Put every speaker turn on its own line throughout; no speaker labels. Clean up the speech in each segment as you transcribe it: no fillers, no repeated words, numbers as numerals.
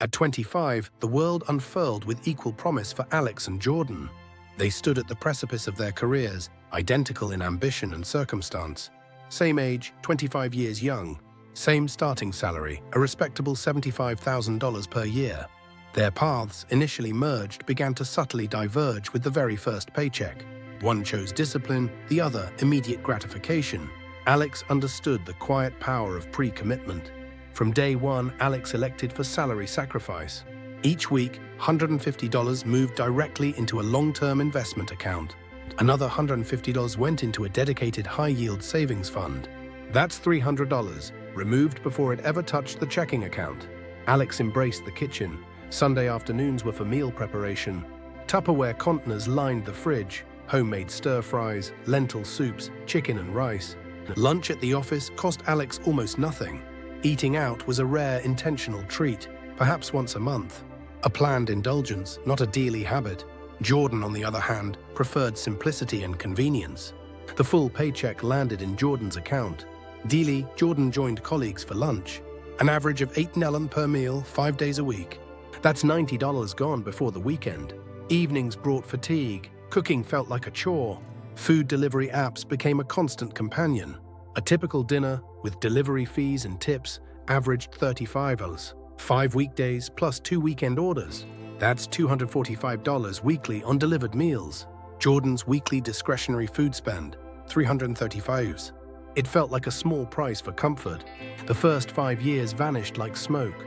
At 25, the world unfurled with equal promise for Alex and Jordan. They stood at the precipice of their careers, identical in ambition and circumstance. Same age, 25 years young. Same starting salary, a respectable $75,000 per year. Their paths, initially merged, began to subtly diverge with the very first paycheck. One chose discipline, the other immediate gratification. Alex understood the quiet power of pre-commitment. From day one, Alex elected for salary sacrifice. Each week, $150 moved directly into a long-term investment account. Another $150 went into a dedicated high-yield savings fund. That's $300, removed before it ever touched the checking account. Alex embraced the kitchen. Sunday afternoons were for meal preparation. Tupperware containers lined the fridge. Homemade stir-fries, lentil soups, chicken and rice. Lunch at the office cost Alex almost nothing. Eating out was a rare intentional treat, perhaps once a month. A planned indulgence, not a daily habit. Jordan, on the other hand, preferred simplicity and convenience. The full paycheck landed in Jordan's account. Daily, Jordan joined colleagues for lunch. An average of $8 per meal, 5 days a week. That's $90 gone before the weekend. Evenings brought fatigue. Cooking felt like a chore. Food delivery apps became a constant companion. A typical dinner, with delivery fees and tips, averaged $35. 5 weekdays plus 2 weekend orders. That's $245 weekly on delivered meals. Jordan's weekly discretionary food spend, $335. It felt like a small price for comfort. The first 5 years vanished like smoke.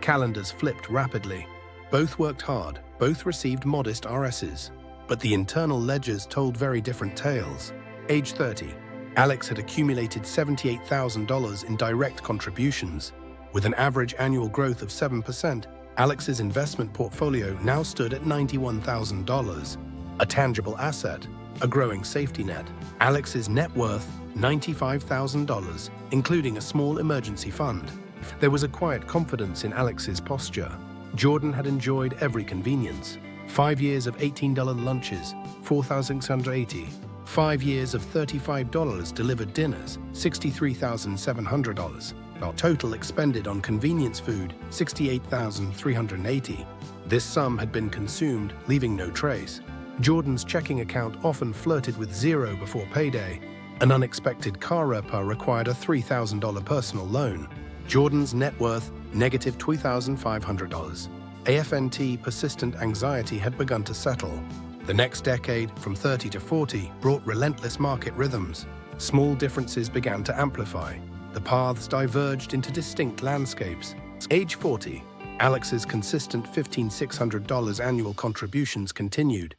Calendars flipped rapidly. Both worked hard, both received modest RSs. But the internal ledgers told very different tales. Age 30, Alex had accumulated $78,000 in direct contributions. With an average annual growth of 7%, Alex's investment portfolio now stood at $91,000. A tangible asset, a growing safety net. Alex's net worth, $95,000, including a small emergency fund. There was a quiet confidence in Alex's posture. Jordan had enjoyed every convenience. 5 years of $18 lunches, $4,680. 5 years of $35 delivered dinners, $63,700. Total expended on convenience food, $68,380. This sum had been consumed, leaving no trace. Jordan's checking account often flirted with zero before payday. An unexpected car repair required a $3,000 personal loan. Jordan's net worth, negative $2,500. AFNT persistent anxiety had begun to settle. The next decade, from 30 to 40, brought relentless market rhythms. Small differences began to amplify. The paths diverged into distinct landscapes. Age 40, Alex's consistent $1,500 annual contributions continued,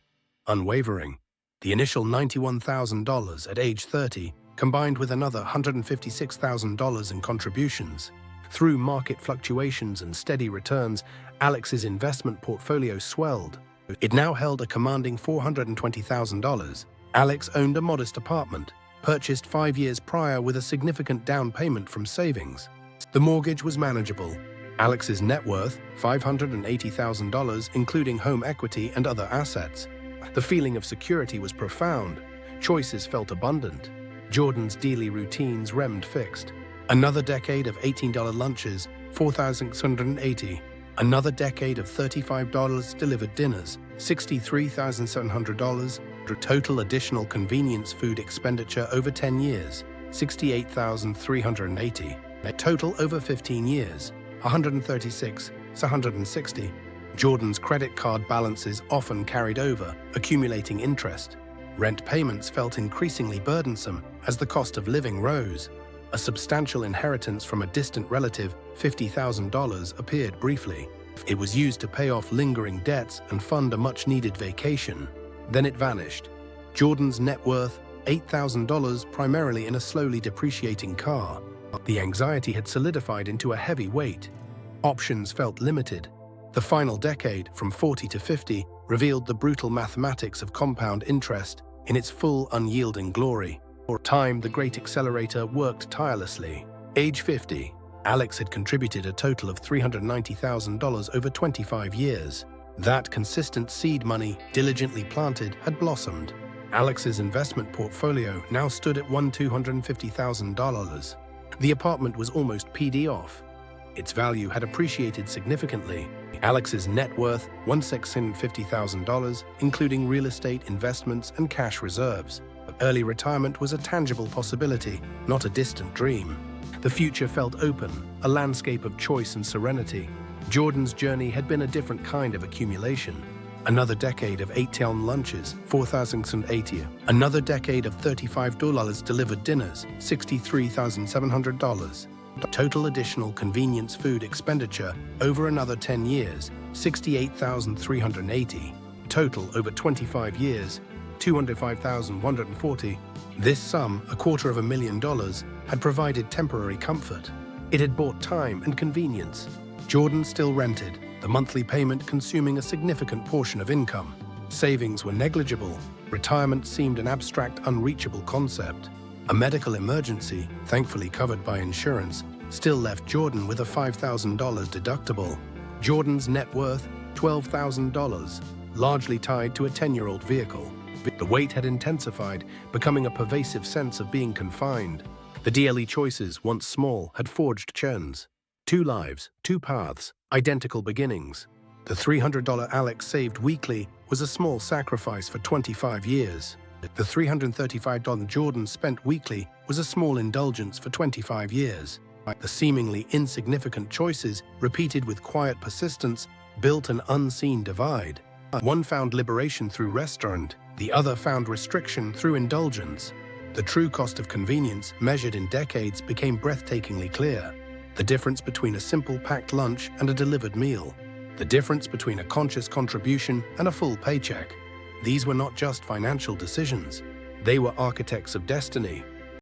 unwavering. The initial $91,000 at age 30, combined with another $156,000 in contributions. Through market fluctuations and steady returns, Alex's investment portfolio swelled. It now held a commanding $420,000. Alex owned a modest apartment, purchased 5 years prior with a significant down payment from savings. The mortgage was manageable. Alex's net worth, $580,000, including home equity and other assets. The feeling of security was profound. Choices felt abundant. Jordan's daily routines remained fixed. Another decade of $18 lunches, $4,680. Another decade of $35 delivered dinners, $63,700. Total additional convenience food expenditure over 10 years, $68,380. Total over 15 years, $136,160. Jordan's credit card balances often carried over, accumulating interest. Rent payments felt increasingly burdensome as the cost of living rose. A substantial inheritance from a distant relative, $50,000, appeared briefly. It was used to pay off lingering debts and fund a much-needed vacation. Then it vanished. Jordan's net worth, $8,000, primarily in a slowly depreciating car. The anxiety had solidified into a heavy weight. Options felt limited. The final decade, from 40 to 50, revealed the brutal mathematics of compound interest in its full, unyielding glory. For time, the great accelerator worked tirelessly. Age 50, Alex had contributed a total of $390,000 over 25 years. That consistent seed money, diligently planted, had blossomed. Alex's investment portfolio now stood at $250,000. The apartment was almost paid off. its value had appreciated significantly. Alex's net worth was $650,000, including real estate investments and cash reserves. Early retirement was a tangible possibility, not a distant dream. The future felt open, a landscape of choice and serenity. Jordan's journey had been a different kind of accumulation. Another decade of 8-town lunches, $4,080. Another decade of $35 delivered dinners, $63,700. Total additional convenience food expenditure over another 10 years, $68,380. Total over 25 years, $205,140. This sum, $250,000, had provided temporary comfort. It had bought time and convenience. Jordan still rented, the monthly payment consuming a significant portion of income. Savings were negligible. Retirement seemed an abstract, unreachable concept. A medical emergency, thankfully covered by insurance, still left Jordan with a $5,000 deductible. Jordan's net worth, $12,000, largely tied to a 10-year-old vehicle. The weight had intensified, becoming a pervasive sense of being confined. The DLE choices, once small, had forged churns. 2 lives, 2 paths, identical beginnings. The $300 Alex saved weekly was a small sacrifice for 25 years. The $335 Jordan spent weekly was a small indulgence for 25 years. The seemingly insignificant choices, repeated with quiet persistence, built an unseen divide. One found liberation through restaurant, the other found restriction through indulgence. The true cost of convenience, measured in decades, became breathtakingly clear. The difference between a simple packed lunch and a delivered meal. The difference between a conscious contribution and a full paycheck. These were not just financial decisions. They were architects of destiny.